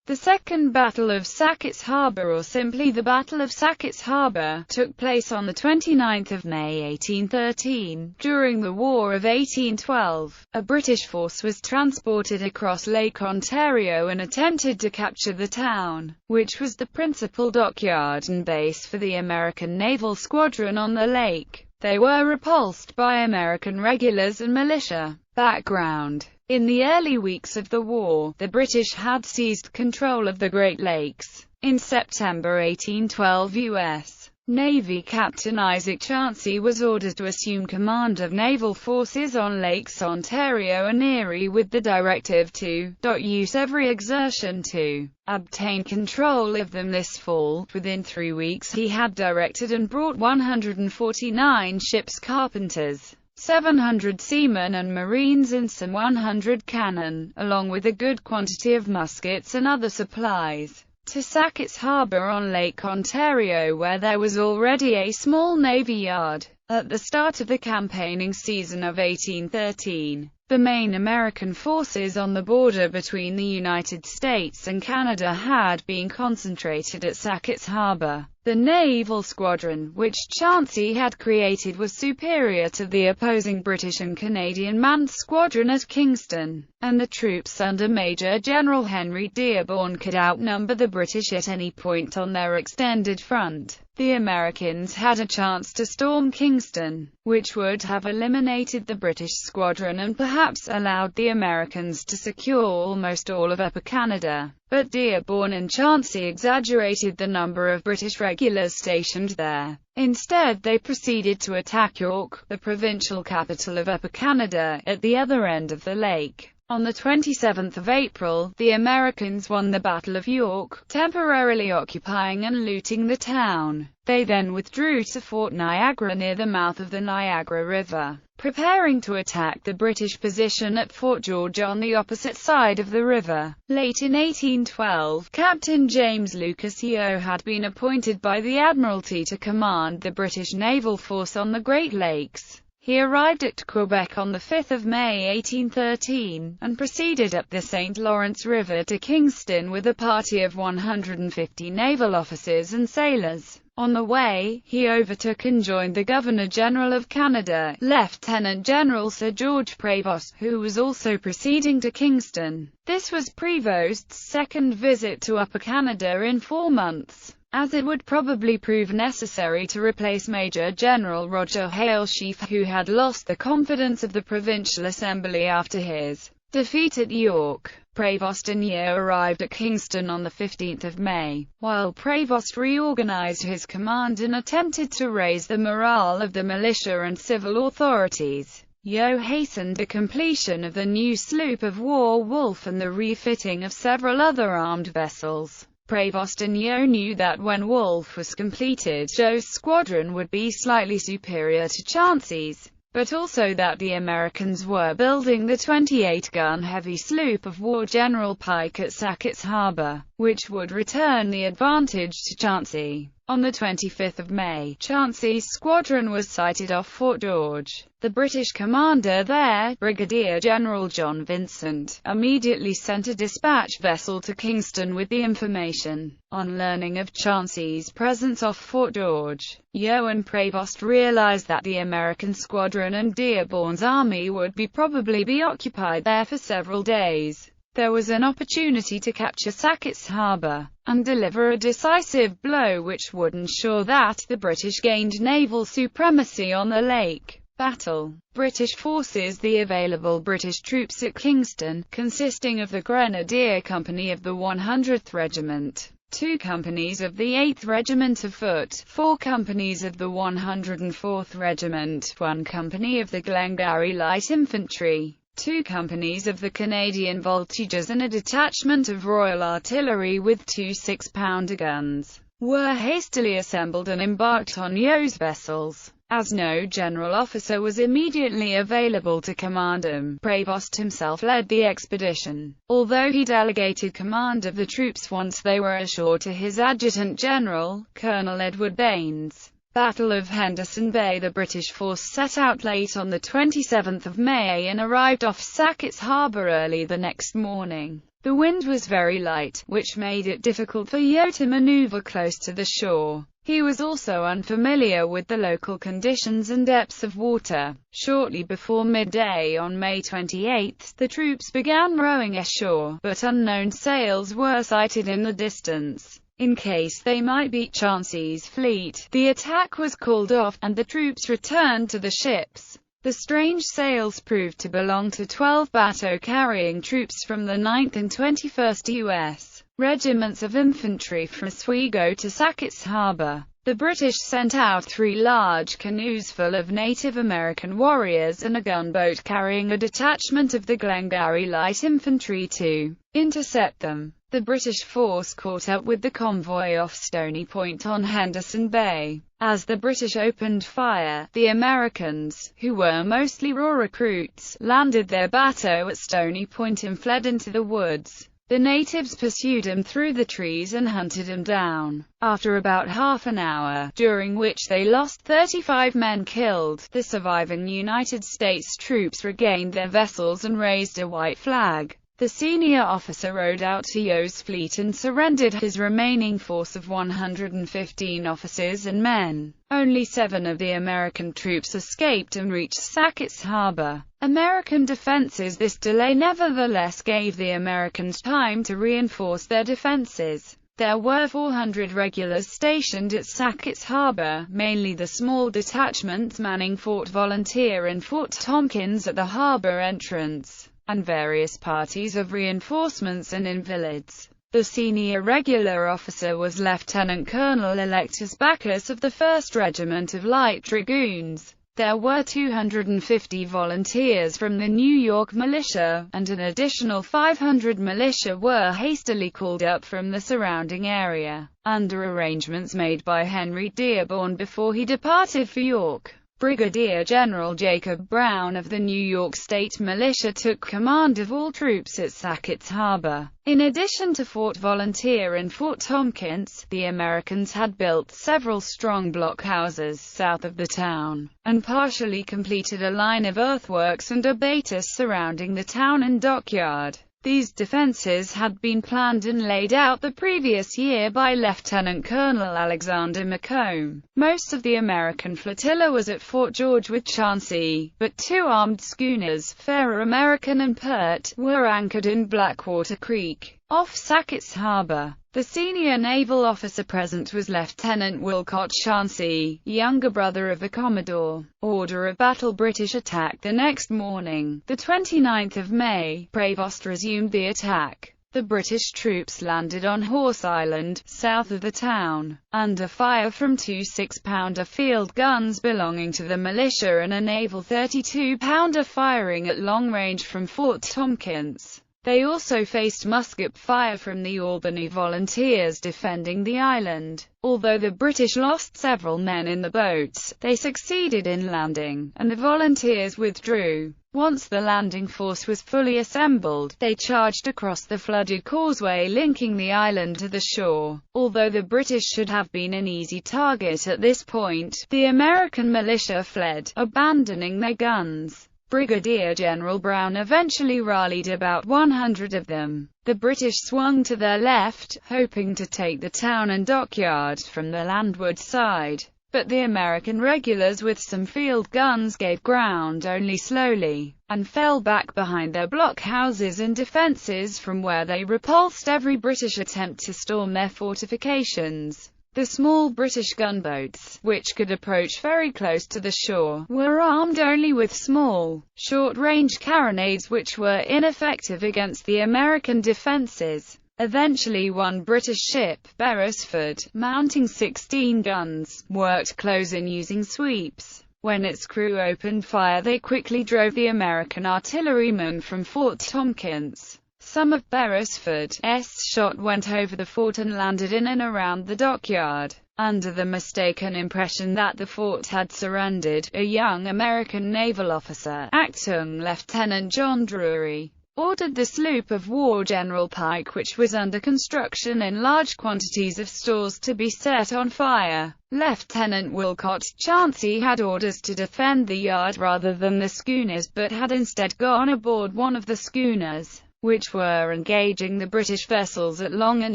The Second Battle of Sackett's Harbour, or simply the Battle of Sackett's Harbour, took place on 29 May 1813. During the War of 1812, a British force was transported across Lake Ontario and attempted to capture the town, which was the principal dockyard and base for the American naval squadron on the lake. They were repulsed by American regulars and militia. Background: in the early weeks of the war, the British had seized control of the Great Lakes. In September 1812, U.S. Navy Captain Isaac Chauncey was ordered to assume command of naval forces on Lakes Ontario and Erie with the directive to use every exertion to obtain control of them this fall. Within 3 weeks he had directed and brought 149 ships, carpenters, 700 seamen and marines, and some 100 cannon, along with a good quantity of muskets and other supplies, to Sackett's Harbour on Lake Ontario, where there was already a small navy yard. At the start of the campaigning season of 1813, the main American forces on the border between the United States and Canada had been concentrated at Sackett's Harbour. The naval squadron, which Chauncey had created, was superior to the opposing British and Canadian manned squadron at Kingston, and the troops under Major General Henry Dearborn could outnumber the British at any point on their extended front. The Americans had a chance to storm Kingston, which would have eliminated the British squadron and perhaps allowed the Americans to secure almost all of Upper Canada. But Dearborn and Chauncey exaggerated the number of British regulars stationed there. Instead, they proceeded to attack York, the provincial capital of Upper Canada, at the other end of the lake. On the 27th of April, the Americans won the Battle of York, temporarily occupying and looting the town. They then withdrew to Fort Niagara near the mouth of the Niagara River, preparing to attack the British position at Fort George on the opposite side of the river. Late in 1812, Captain James Lucas Yeo had been appointed by the Admiralty to command the British naval force on the Great Lakes. He arrived at Quebec on 5 May 1813, and proceeded up the St. Lawrence River to Kingston with a party of 150 naval officers and sailors. On the way, he overtook and joined the Governor-General of Canada, Lieutenant General Sir George Prevost, who was also proceeding to Kingston. This was Prevost's second visit to Upper Canada in 4 months, as it would probably prove necessary to replace Major General Roger Halesheaf, who had lost the confidence of the Provincial Assembly after his defeat at York. Prevost and Yeo arrived at Kingston on 15 May. While Prevost reorganized his command and attempted to raise the morale of the militia and civil authorities, Yeo hastened the completion of the new sloop of war Wolfe and the refitting of several other armed vessels. Prevost and Yeo knew that when Wolfe was completed, Yeo's squadron would be slightly superior to Chauncey's, but also that the Americans were building the 28-gun heavy sloop of war General Pike at Sackett's Harbour, which would return the advantage to Chauncey. On 25 May, Chauncey's squadron was sighted off Fort George. The British commander there, Brigadier General John Vincent, immediately sent a dispatch vessel to Kingston with the information. On learning of Chauncey's presence off Fort George, Yeo and Prevost realized that the American squadron and Dearborn's army would probably be occupied there for several days. There was an opportunity to capture Sackett's Harbour, and deliver a decisive blow which would ensure that the British gained naval supremacy on the lake. Battle. British forces. The available British troops at Kingston, consisting of the Grenadier Company of the 100th Regiment, 2 companies of the 8th Regiment of Foot, 4 companies of the 104th Regiment, 1 company of the Glengarry Light Infantry, 2 companies of the Canadian Voltigeurs and a detachment of Royal Artillery with 2 6-pounder guns, were hastily assembled and embarked on Yeo's vessels. As no general officer was immediately available to command them, Prevost himself led the expedition, although he delegated command of the troops once they were assured to his adjutant general, Colonel Edward Baines. Battle of Henderson Bay. The British force set out late on 27 May and arrived off Sackett's Harbour early the next morning. The wind was very light, which made it difficult for Yo to maneuver close to the shore. He was also unfamiliar with the local conditions and depths of water. Shortly before midday on May 28, the troops began rowing ashore, but unknown sails were sighted in the distance. In case they might beat Chauncey's fleet, the attack was called off, and the troops returned to the ships. The strange sails proved to belong to 12 bateaux carrying troops from the 9th and 21st U.S. Regiments of Infantry from Oswego to Sackett's Harbor. The British sent out 3 large canoes full of Native American warriors and a gunboat carrying a detachment of the Glengarry Light Infantry to intercept them. The British force caught up with the convoy off Stony Point on Henderson Bay. As the British opened fire, the Americans, who were mostly raw recruits, landed their bateau at Stony Point and fled into the woods. The natives pursued him through the trees and hunted him down. After about half an hour, during which they lost 35 men killed, the surviving United States troops regained their vessels and raised a white flag. The senior officer rowed out to Yo's fleet and surrendered his remaining force of 115 officers and men. Only 7 of the American troops escaped and reached Sackett's Harbor. American defenses. This delay nevertheless gave the Americans time to reinforce their defenses. There were 400 regulars stationed at Sackett's Harbor, mainly the small detachments manning Fort Volunteer and Fort Tompkins at the harbor entrance, and various parties of reinforcements and invalids. The senior regular officer was Lieutenant Colonel Electus Backus of the 1st Regiment of Light Dragoons. There were 250 volunteers from the New York militia, and an additional 500 militia were hastily called up from the surrounding area, under arrangements made by Henry Dearborn before he departed for York. Brigadier General Jacob Brown of the New York State Militia took command of all troops at Sackett's Harbor. In addition to Fort Volunteer and Fort Tompkins, the Americans had built several strong blockhouses south of the town, and partially completed a line of earthworks and abatis surrounding the town and dockyard. These defenses had been planned and laid out the previous year by Lieutenant Colonel Alexander Macomb. Most of the American flotilla was at Fort George with Chauncey, but 2 armed schooners, Fair American and Pert, were anchored in Blackwater Creek, off Sackett's Harbor. The senior naval officer present was Lieutenant Wilcott Chauncey, younger brother of the Commodore. Order of battle. British attack. The next morning, the 29th of May, Prevost resumed the attack. The British troops landed on Horse Island, south of the town, under fire from 2 6-pounder field guns belonging to the militia and a naval 32-pounder firing at long range from Fort Tompkins. They also faced musket fire from the Albany Volunteers defending the island. Although the British lost several men in the boats, they succeeded in landing, and the Volunteers withdrew. Once the landing force was fully assembled, they charged across the flooded causeway linking the island to the shore. Although the British should have been an easy target at this point, the American militia fled, abandoning their guns. Brigadier General Brown eventually rallied about 100 of them. The British swung to their left, hoping to take the town and dockyard from the landward side, but the American regulars with some field guns gave ground only slowly, and fell back behind their blockhouses and defenses, from where they repulsed every British attempt to storm their fortifications. The small British gunboats, which could approach very close to the shore, were armed only with small, short-range carronades which were ineffective against the American defenses. Eventually one British ship, Beresford, mounting 16 guns, worked close in using sweeps. When its crew opened fire, they quickly drove the American artillerymen from Fort Tompkins. Some of Beresford's shot went over the fort and landed in and around the dockyard. Under the mistaken impression that the fort had surrendered, a young American naval officer, acting Lieutenant John Drury, ordered the sloop of war General Pike, which was under construction, and large quantities of stores to be set on fire. Lieutenant Wilcott Chauncey had orders to defend the yard rather than the schooners, but had instead gone aboard one of the schooners. which were engaging the British vessels at long and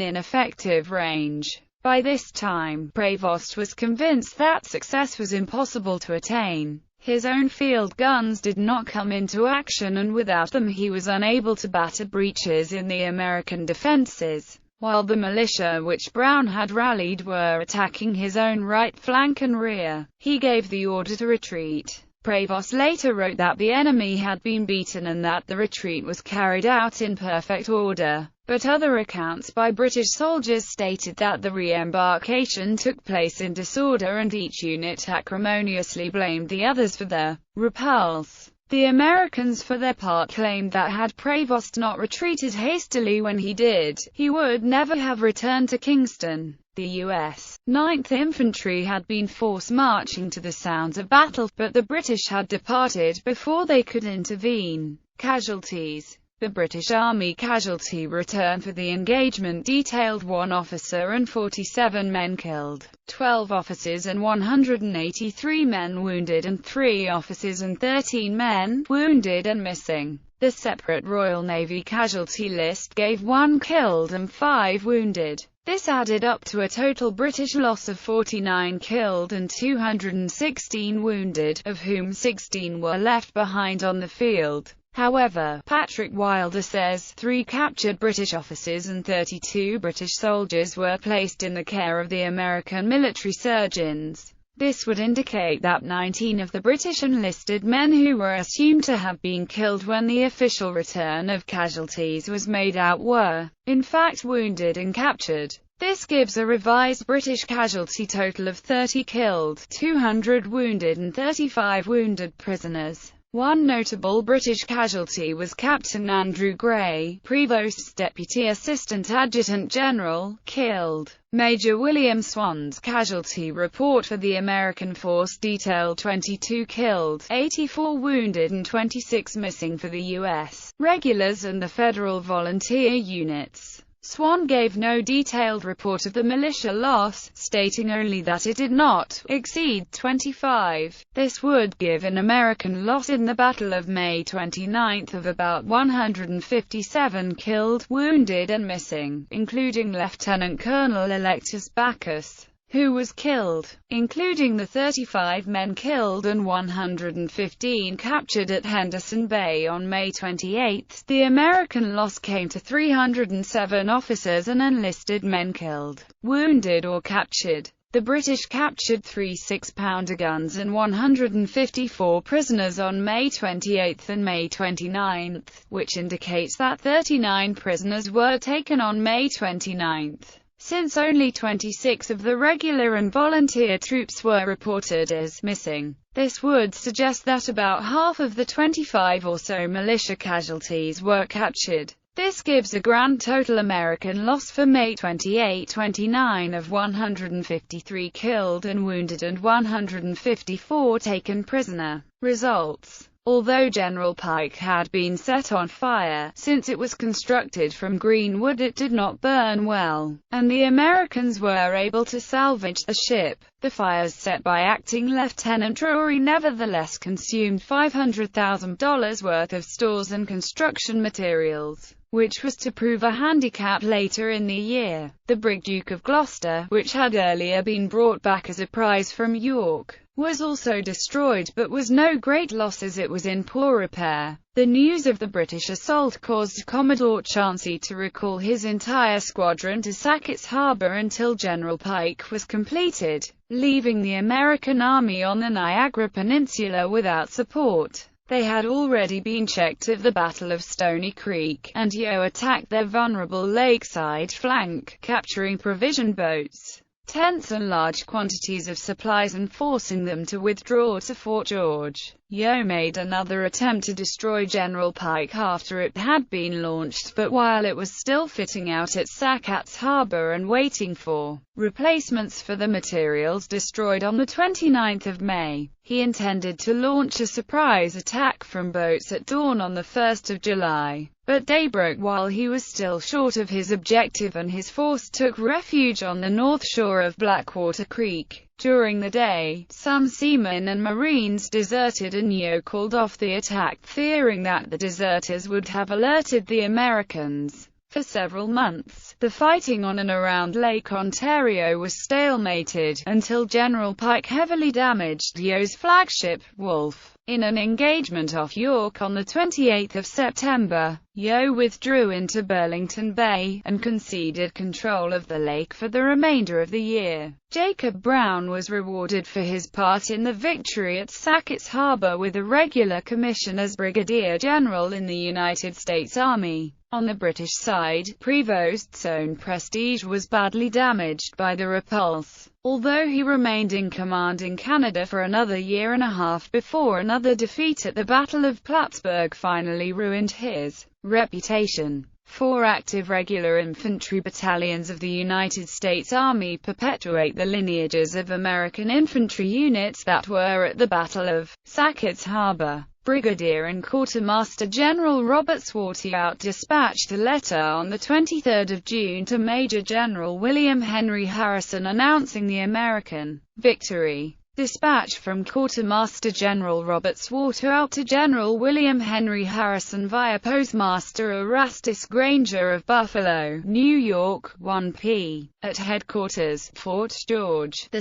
ineffective range. By this time, Prevost was convinced that success was impossible to attain. His own field guns did not come into action, and without them he was unable to batter breaches in the American defenses. While the militia which Brown had rallied were attacking his own right flank and rear, he gave the order to retreat. Prevost later wrote that the enemy had been beaten and that the retreat was carried out in perfect order, but other accounts by British soldiers stated that the re-embarkation took place in disorder and each unit acrimoniously blamed the others for the repulse. The Americans for their part claimed that had Prevost not retreated hastily when he did, he would never have returned to Kingston. The U.S. 9th Infantry had been forced marching to the sounds of battle, but the British had departed before they could intervene. Casualties. The British Army casualty return for the engagement detailed 1 officer and 47 men killed, 12 officers and 183 men wounded, and 3 officers and 13 men wounded and missing. The separate Royal Navy casualty list gave 1 killed and 5 wounded. This added up to a total British loss of 49 killed and 216 wounded, of whom 16 were left behind on the field. However, Patrick Wilder says 3 captured British officers and 32 British soldiers were placed in the care of the American military surgeons. This would indicate that 19 of the British enlisted men who were assumed to have been killed when the official return of casualties was made out were, in fact, wounded and captured. This gives a revised British casualty total of 30 killed, 200 wounded and 35 wounded prisoners. One notable British casualty was Captain Andrew Gray, Prevost's Deputy Assistant Adjutant General, killed. Major William Swan's casualty report for the American force detailed 22 killed, 84 wounded and 26 missing for the U.S. regulars and the Federal volunteer units. Swan gave no detailed report of the militia loss, stating only that it did not exceed 25. This would give an American loss in the Battle of May 29 of about 157 killed, wounded and missing, including Lieutenant Colonel Electus Backus, who was killed, including the 35 men killed and 115 captured at Henderson Bay on May 28. The American loss came to 307 officers and enlisted men killed, wounded or captured. The British captured 3 6-pounder guns and 154 prisoners on May 28 and May 29, which indicates that 39 prisoners were taken on May 29. Since only 26 of the regular and volunteer troops were reported as missing, this would suggest that about half of the 25 or so militia casualties were captured. This gives a grand total American loss for May 28-29 of 153 killed and wounded and 154 taken prisoner. Results. Although General Pike had been set on fire, since it was constructed from green wood it did not burn well, and the Americans were able to salvage the ship. The fires set by Acting Lieutenant Drury nevertheless consumed $500,000 worth of stores and construction materials, which was to prove a handicap later in the year. The brig Duke of Gloucester, which had earlier been brought back as a prize from York, was also destroyed, but was no great loss as it was in poor repair. The news of the British assault caused Commodore Chauncey to recall his entire squadron to Sackett's Harbour until General Pike was completed, leaving the American army on the Niagara Peninsula without support. They had already been checked at the Battle of Stony Creek, and Yeo attacked their vulnerable lakeside flank, capturing provision boats, tents and large quantities of supplies and forcing them to withdraw to Fort George. Yeo made another attempt to destroy General Pike after it had been launched, but while it was still fitting out at Sacket's Harbour and waiting for replacements for the materials destroyed on the 29th of May, he intended to launch a surprise attack from boats at dawn on the 1st of July. But day broke while he was still short of his objective and his force took refuge on the north shore of Blackwater Creek. During the day, some seamen and Marines deserted and Yeo called off the attack, fearing that the deserters would have alerted the Americans. For several months, the fighting on and around Lake Ontario was stalemated, until General Pike heavily damaged Yeo's flagship, Wolfe. In an engagement off York on 28 September, Yeo withdrew into Burlington Bay, and conceded control of the lake for the remainder of the year. Jacob Brown was rewarded for his part in the victory at Sackett's Harbor with a regular commission as Brigadier General in the United States Army. On the British side, Prevost's own prestige was badly damaged by the repulse, although he remained in command in Canada for another year and a half before another defeat at the Battle of Plattsburgh finally ruined his reputation. 4 active regular infantry battalions of the United States Army perpetuate the lineages of American infantry units that were at the Battle of Sackett's Harbor. Brigadier and Quartermaster General Robert Swartout dispatched a letter on 23 June to Major General William Henry Harrison announcing the American victory. Dispatch from Quartermaster General Robert Swartout to General William Henry Harrison via Postmaster Erastus Granger of Buffalo, New York, 1 at Headquarters, Fort George, 2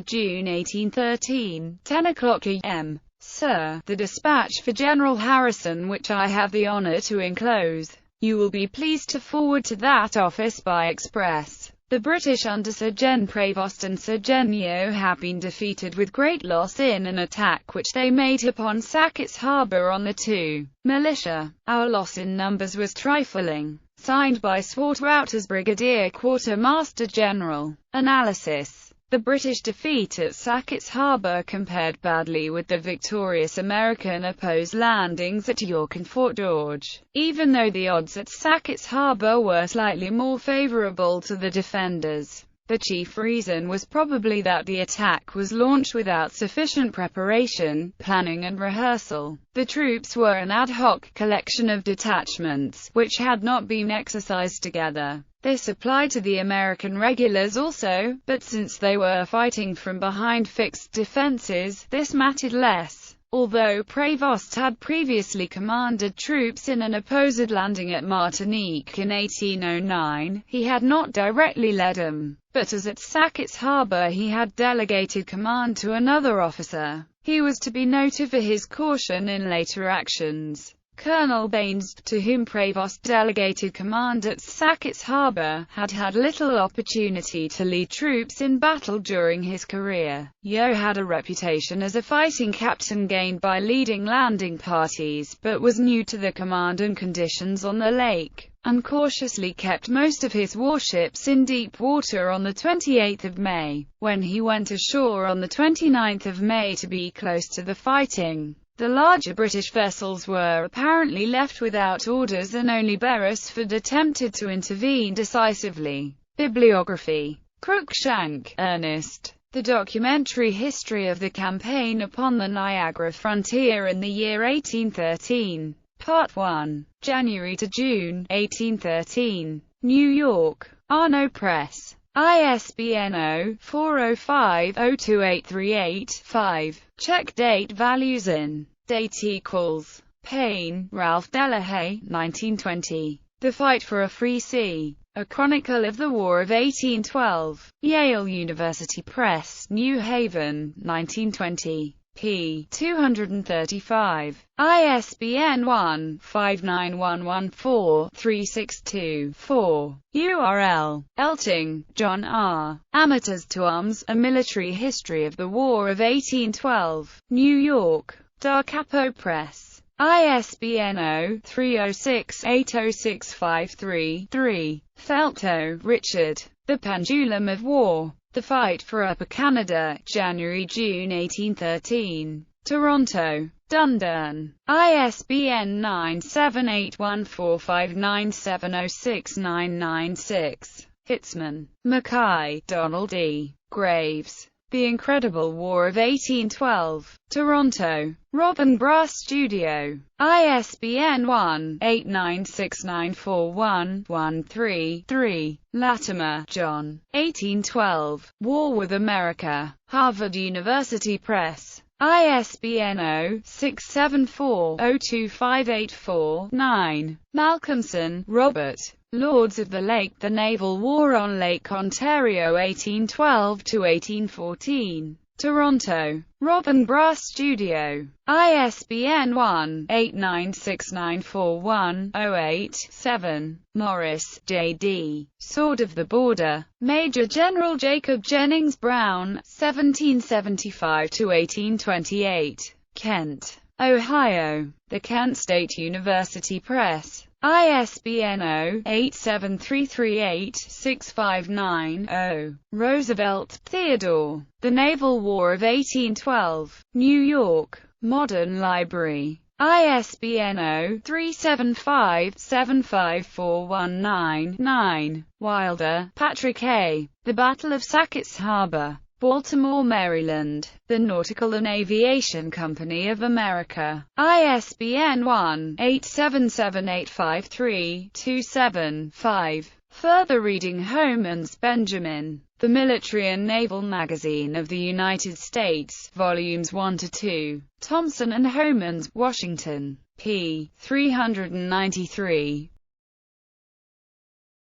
June 1813, 10 o'clock a.m. Sir, the dispatch for General Harrison which I have the honor to enclose, you will be pleased to forward to that office by express. The British under Sir Gen Prevost and Sir Gen Yeo have been defeated with great loss in an attack which they made upon Sackett's Harbor on the 2 militia. Our loss in numbers was trifling. Signed by Swartout as Brigadier Quartermaster General. Analysis. The British defeat at Sackett's Harbor compared badly with the victorious American opposed landings at York and Fort George, even though the odds at Sackett's Harbor were slightly more favorable to the defenders. The chief reason was probably that the attack was launched without sufficient preparation, planning and rehearsal. The troops were an ad hoc collection of detachments, which had not been exercised together. This applied to the American regulars also, but since they were fighting from behind fixed defenses, this mattered less. Although Prevost had previously commanded troops in an opposed landing at Martinique in 1809, he had not directly led them, but as at Sackett's Harbor he had delegated command to another officer. He was to be noted for his caution in later actions. Colonel Baines, to whom Prevost delegated command at Sackett's Harbor, had had little opportunity to lead troops in battle during his career. Yeo had a reputation as a fighting captain gained by leading landing parties, but was new to the command and conditions on the lake, and cautiously kept most of his warships in deep water on 28 May, when he went ashore on 29 May to be close to the fighting. The larger British vessels were apparently left without orders and only Beresford attempted to intervene decisively. Bibliography. Cruikshank, Ernest. The Documentary History of the Campaign upon the Niagara Frontier in the Year 1813. Part 1. January to June, 1813. New York. Arno Press. ISBN 0-405-02838-5. Check date values in. Date equals. Payne, Ralph Delahaye, 1920. The Fight for a Free Sea. A Chronicle of the War of 1812. Yale University Press, New Haven, 1920. p. 235. ISBN 1-59114-362-4. URL. Elting, John R. Amateurs to Arms, A Military History of the War of 1812. New York. Da Capo Press. ISBN 0-306-80653-3. Felto, Richard. The Pendulum of War. The Fight for Upper Canada, January-June 1813. Toronto. Dundurn. ISBN 9781459706996. Hitzman. Mackay, Donald E. Graves. The Incredible War of 1812. Toronto: Robin Brass Studio. ISBN 1-896941133-3. Latimer, John. 1812. War with America. Harvard University Press. ISBN 0-674-02584-9. Malcolmson, Robert. Lords of the Lake: The Naval War on Lake Ontario 1812–1814. Toronto: Robin Brass Studio. ISBN 1-896941087. Morris, J.D. Sword of the Border. Major General Jacob Jennings Brown, 1775–1828. Kent, Ohio: The Kent State University Press. ISBN 0-87338-659-0. Roosevelt, Theodore. The Naval War of 1812. New York: Modern Library. ISBN 0-375-75419-9. Wilder, Patrick A. The Battle of Sackett's Harbor. Baltimore, Maryland. The Nautical and Aviation Company of America. ISBN 1-877-853-27-5. Further reading: Homans, Benjamin. The Military and Naval Magazine of the United States, Volumes 1–2. Thompson and Homans, Washington. p. 393.